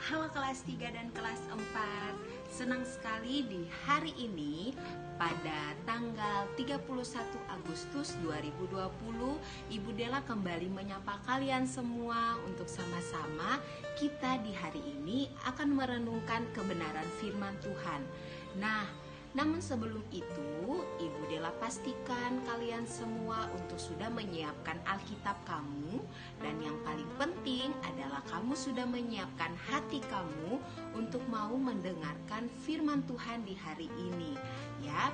Halo kelas 3 dan kelas 4. Senang sekali di hari ini pada tanggal 31 Agustus 2020 Ibu Della kembali menyapa kalian semua untuk sama-sama kita di hari ini akan merenungkan kebenaran firman Tuhan. Namun sebelum itu, Ibu Della pastikan kalian semua untuk sudah menyiapkan Alkitab kamu. Dan yang paling penting adalah kamu sudah menyiapkan hati kamu untuk mau mendengarkan firman Tuhan di hari ini, ya.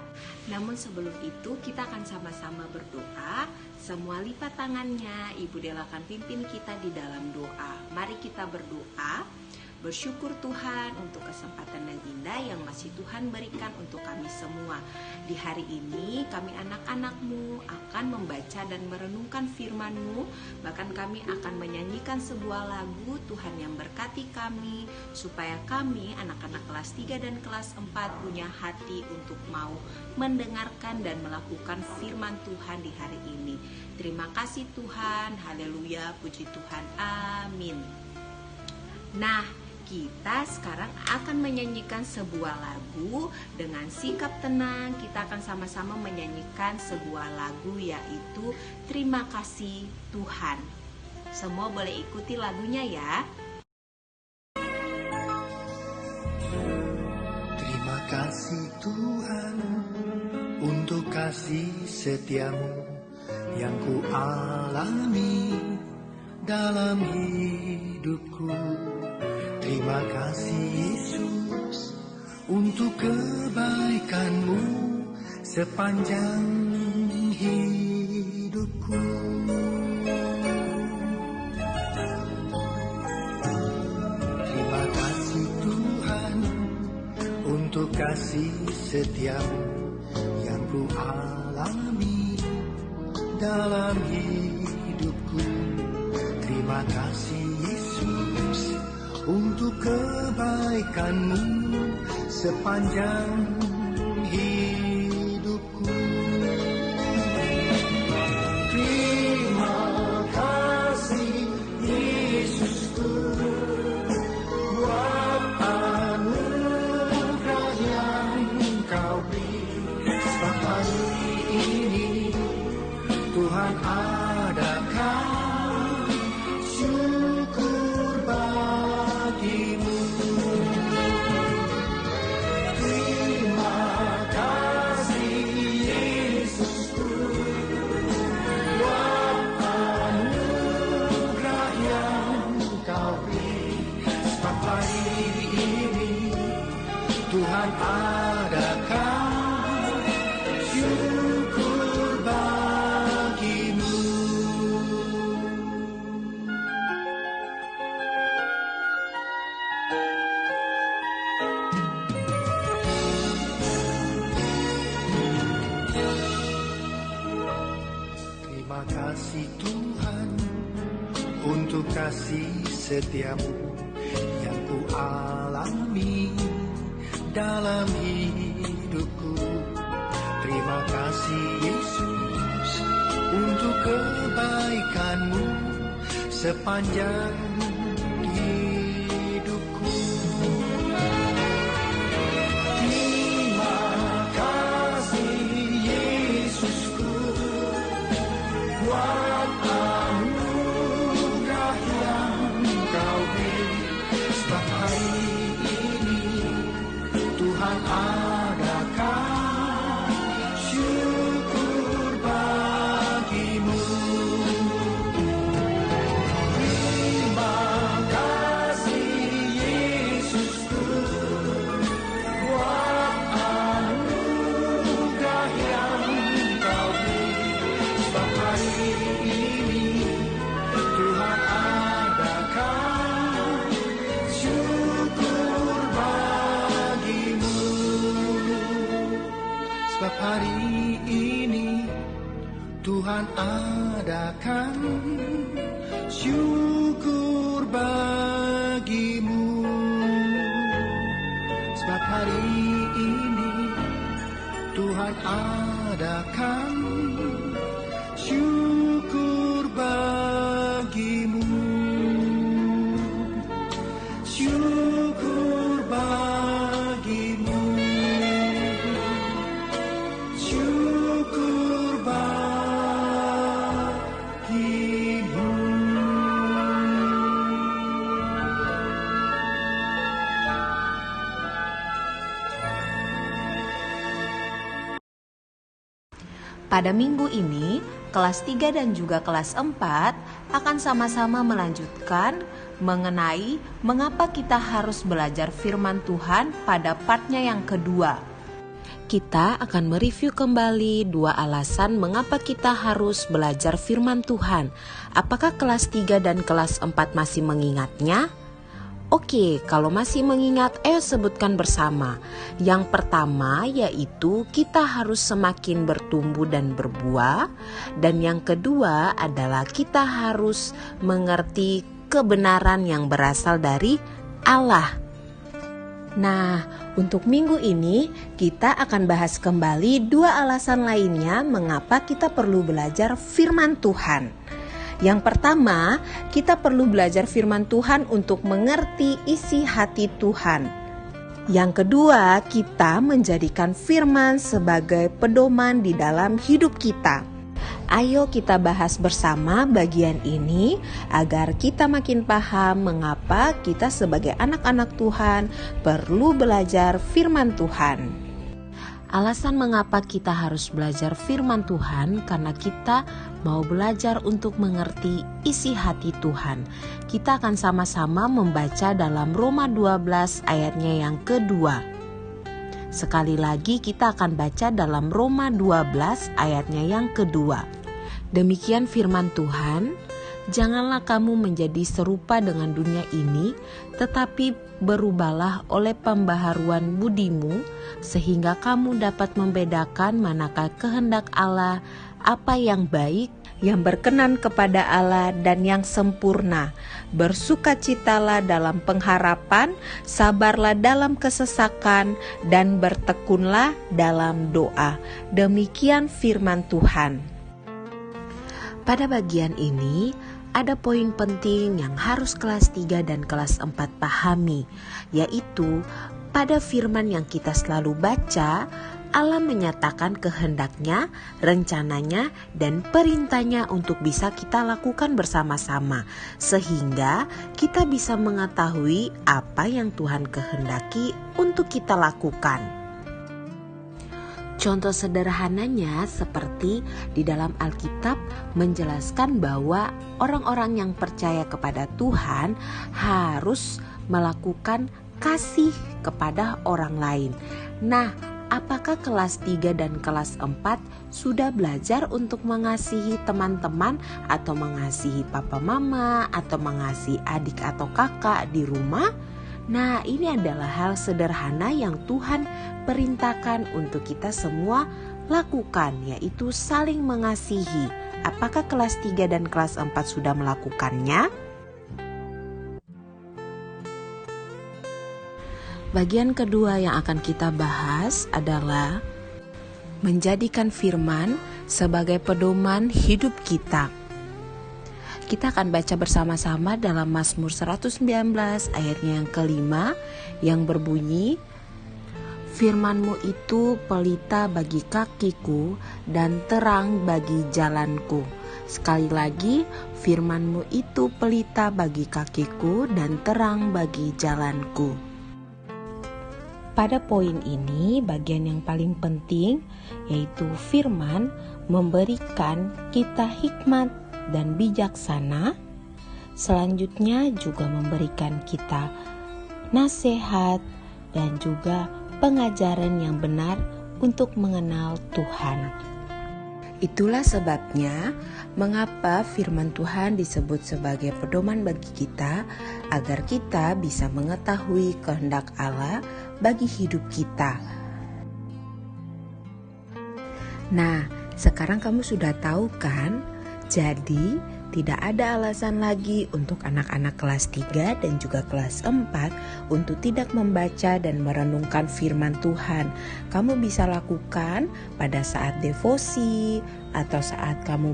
Namun sebelum itu kita akan sama-sama berdoa. Semua lipat tangannya, Ibu Della akan pimpin kita di dalam doa. Mari kita berdoa. Bersyukur Tuhan untuk kesempatan yang indah yang masih Tuhan berikan untuk kami semua. Di hari ini kami anak-anak-Mu akan membaca dan merenungkan firman-Mu. Bahkan kami akan menyanyikan sebuah lagu Tuhan yang berkati kami, supaya kami anak-anak kelas 3 dan kelas 4 punya hati untuk mau mendengarkan dan melakukan firman Tuhan di hari ini. Terima kasih Tuhan, haleluya, puji Tuhan, amin. Kita sekarang akan menyanyikan sebuah lagu dengan sikap tenang. Kita akan sama-sama menyanyikan sebuah lagu yaitu Terima Kasih Tuhan. Semua boleh ikuti lagunya ya. Terima kasih Tuhan untuk kasih setiamu yang ku alami dalam hidupku. Terima kasih Yesus untuk kebaikan-Mu sepanjang hidupku. Terima kasih Tuhan untuk kasih setiamu yang ku alami dalam hidupku. Terima kasih Yesus untuk kebaikan-Mu sepanjang hidupku. Terima kasih Yesusku buat anugerah yang Kau beri. Sebab hari ini Tuhan adakan syukur bagimu. Terima kasih Yesusku buat anugerah yang Kau beri. Sebab hari ini Tuhan adakan syukur bagimu. Terima kasih Tuhan untuk kasih setiamu yang ku alami dalam hidupku. Terima kasih Yesus untuk kebaikan-Mu sepanjang hidupku. Terima kasih Yesusku buat anugerah yang Kau beri. Sebab hari ini Tuhan adakan syukur bagimu. Terima kasih Yesusku buat anugerah yang Kau beri. Sebab hari ini Tuhan adakan syukur bagimu. Sebab hari ini Tuhan adakan syukur bagimu. Sebab hari ini Tuhan adakan syukur bagimu. Syukur Pada minggu ini, kelas 3 dan juga kelas 4 akan sama-sama melanjutkan mengenai mengapa kita harus belajar firman Tuhan pada partnya yang kedua. Kita akan mereview kembali 2 alasan mengapa kita harus belajar firman Tuhan. Apakah kelas 3 dan kelas 4 masih mengingatnya? Oke, kalau masih mengingat, ayo sebutkan bersama. Yang pertama yaitu kita harus semakin bertumbuh dan berbuah. Dan yang kedua adalah kita harus mengerti kebenaran yang berasal dari Allah. Nah, untuk minggu ini kita akan bahas kembali 2 alasan lainnya mengapa kita perlu belajar firman Tuhan. Yang pertama, kita perlu belajar firman Tuhan untuk mengerti isi hati Tuhan. Yang kedua, kita menjadikan firman sebagai pedoman di dalam hidup kita. Ayo kita bahas bersama bagian ini agar kita makin paham mengapa kita sebagai anak-anak Tuhan perlu belajar firman Tuhan. Alasan mengapa kita harus belajar firman Tuhan karena kita mau belajar untuk mengerti isi hati Tuhan. Kita akan sama-sama membaca dalam Roma 12 ayatnya yang kedua. Sekali lagi kita akan baca dalam Roma 12 ayatnya yang kedua. Demikian firman Tuhan, janganlah kamu menjadi serupa dengan dunia ini, tetapi berubahlah oleh pembaharuan budimu, sehingga kamu dapat membedakan manakah kehendak Allah, apa yang baik, yang berkenan kepada Allah dan yang sempurna. Bersukacitalah dalam pengharapan, sabarlah dalam kesesakan, dan bertekunlah dalam doa. Demikian firman Tuhan. Pada bagian ini, ada poin penting yang harus kelas 3 dan kelas 4 pahami, yaitu pada firman yang kita selalu baca, Allah menyatakan kehendaknya, rencananya, dan perintahnya untuk bisa kita lakukan bersama-sama, sehingga kita bisa mengetahui apa yang Tuhan kehendaki untuk kita lakukan. Contoh sederhananya seperti di dalam Alkitab menjelaskan bahwa orang-orang yang percaya kepada Tuhan harus melakukan kasih kepada orang lain. Nah, apakah kelas 3 dan kelas 4 sudah belajar untuk mengasihi teman-teman atau mengasihi papa mama atau mengasihi adik atau kakak di rumah? Nah, ini adalah hal sederhana yang Tuhan perintahkan untuk kita semua lakukan, yaitu saling mengasihi. Apakah kelas 3 dan kelas 4 sudah melakukannya? Bagian kedua yang akan kita bahas adalah menjadikan firman sebagai pedoman hidup kita. Kita akan baca bersama-sama dalam Mazmur 119 ayatnya yang kelima yang berbunyi, firman-Mu itu pelita bagi kakiku dan terang bagi jalanku. Sekali lagi, firman-Mu itu pelita bagi kakiku dan terang bagi jalanku. Pada poin ini, bagian yang paling penting yaitu firman memberikan kita hikmat dan bijaksana. Selanjutnya juga memberikan kita nasihat dan juga pengajaran yang benar untuk mengenal Tuhan. Itulah sebabnya mengapa firman Tuhan disebut sebagai pedoman bagi kita, agar kita bisa mengetahui kehendak Allah bagi hidup kita. Nah, sekarang kamu sudah tahu kan? Jadi, tidak ada alasan lagi untuk anak-anak kelas 3 dan juga kelas 4 untuk tidak membaca dan merenungkan firman Tuhan. Kamu bisa lakukan pada saat devosi atau saat kamu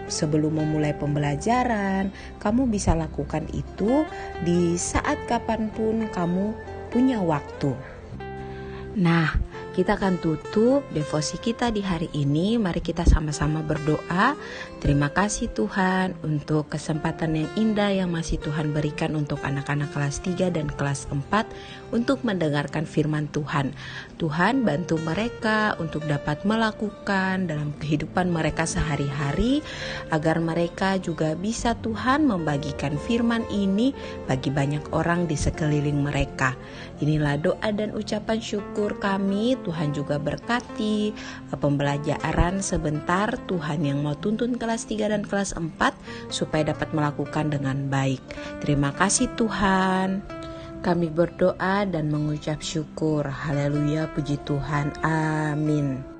sebelum memulai pembelajaran. Kamu bisa lakukan itu di saat kapanpun kamu punya waktu. Nah, Kita akan tutup devosi kita di hari ini. Mari kita sama-sama berdoa. Terima kasih Tuhan untuk kesempatan yang indah yang masih Tuhan berikan untuk anak-anak kelas 3 dan kelas 4 untuk mendengarkan firman Tuhan. Tuhan bantu mereka untuk dapat melakukan dalam kehidupan mereka sehari-hari, agar mereka juga bisa Tuhan membagikan firman ini bagi banyak orang di sekeliling mereka. Inilah doa dan ucapan syukur kami. Tuhan juga berkati pembelajaran sebentar Tuhan yang mau tuntun kelas 3 dan kelas 4 supaya dapat melakukan dengan baik. Terima kasih Tuhan. Kami berdoa dan mengucap syukur. Haleluya, puji Tuhan. Amin.